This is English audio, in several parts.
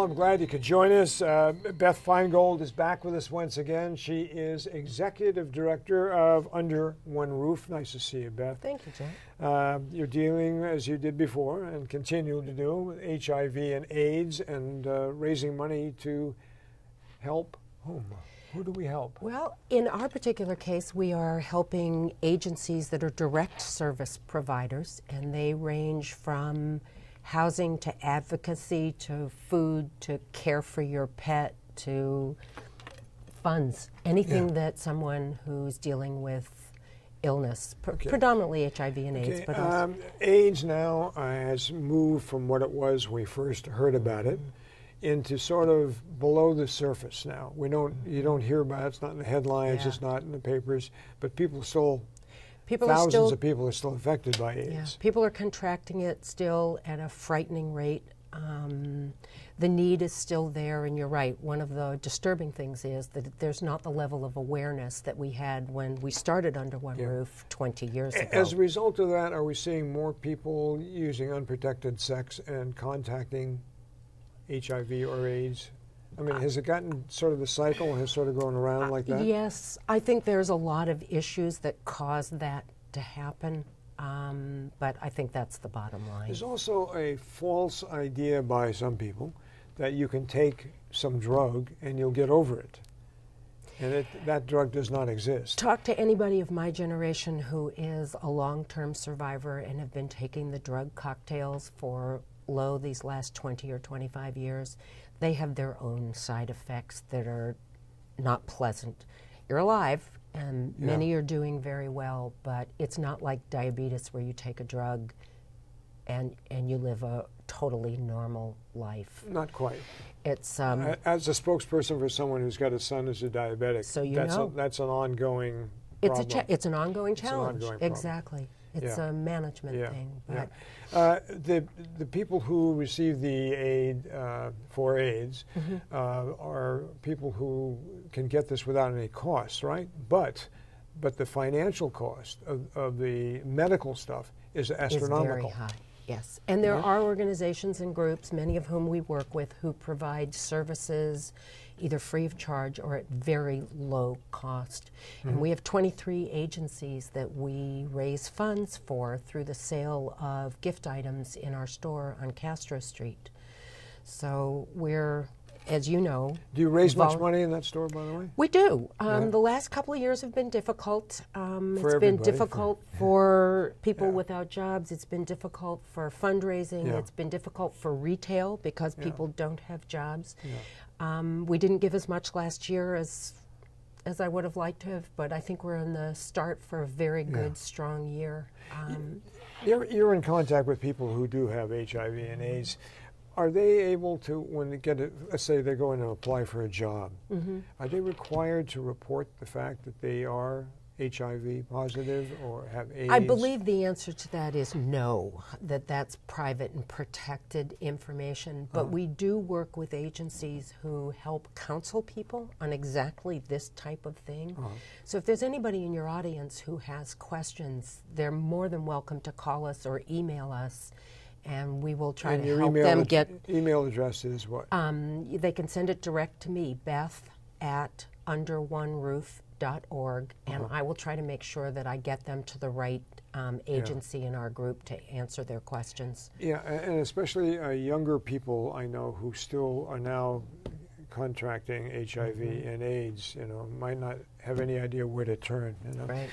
Well, I'm glad you could join us. Beth Feingold is back with us once again. She is Executive Director of Under One Roof. Nice to see you, Beth. Thank you, Jack. You're dealing, as you did before, and continue to do, with HIV and AIDS and raising money to help whom? Who do we help? Well, in our particular case, we are helping agencies that are direct service providers, and they range from housing to advocacy to food to care for your pet to funds, anything that someone who's dealing with illness, predominantly HIV and AIDS. But also AIDS now has moved from what it was when we first heard about it into sort of below the surface now. You don't hear about it, it's not in the headlines, it's not in the papers, but thousands of people are still affected by AIDS. Yeah, people are contracting it still at a frightening rate. The need is still there, and you're right. One of the disturbing things is that there's not the level of awareness that we had when we started Under One Roof 20 years ago. As a result of that, are we seeing more people using unprotected sex and contacting HIV or AIDS? I mean, has it gotten sort of the cycle has sort of gone around like that? Yes, I think there's a lot of issues that cause that to happen, but I think that's the bottom line. There's also a false idea by some people that you can take some drug and you'll get over it, and that drug does not exist. Talk to anybody of my generation who is a long-term survivor and have been taking the drug cocktails for these last 20 or 25 years. They have their own side effects that are not pleasant. You're alive, and many are doing very well, but it's not like diabetes where you take a drug and you live a totally normal life. Not quite. It's as a spokesperson for someone who's got a son who's a diabetic, so that's an ongoing problem. It's an ongoing challenge. It's an ongoing problem. Exactly. It's a management thing. But the people who receive the aid for AIDS are people who can get this without any cost, right? But the financial cost of the medical stuff is astronomical. Is very high. Yes, and there are organizations and groups, many of whom we work with, who provide services either free of charge or at very low cost. And we have 23 agencies that we raise funds for through the sale of gift items in our store on Castro Street. So we're, as you know... Do you raise much money in that store, by the way? We do. The last couple of years have been difficult. It's been difficult for people without jobs. It's been difficult for fundraising. It's been difficult for retail because people don't have jobs. We didn't give as much last year as I would have liked to have, but I think we're in the start for a very good, strong year. You're in contact with people who do have HIV and AIDS. Are they able to, when they get it, let's say they're going to apply for a job, are they required to report the fact that they are HIV positive or have AIDS? I believe the answer to that is no, that's private and protected information. But we do work with agencies who help counsel people on exactly this type of thing. So if there's anybody in your audience who has questions, they're more than welcome to call us or email us, and we will try to help them get... Email address is what? They can send it direct to me, Beth at underoneroof.org, and I will try to make sure that I get them to the right agency in our group to answer their questions. Yeah, and especially younger people I know who still are now contracting HIV and AIDS, might not have any idea where to turn. Right.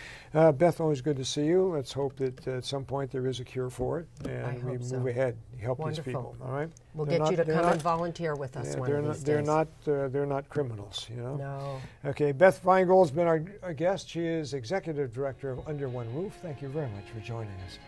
Beth, always good to see you. Let's hope that at some point there is a cure for it, and we move ahead, help these people. All right. We'll get you to come and volunteer with us one of these days. They're not criminals, No. Okay, Beth Feingold's been our guest. She is Executive Director of Under One Roof. Thank you very much for joining us.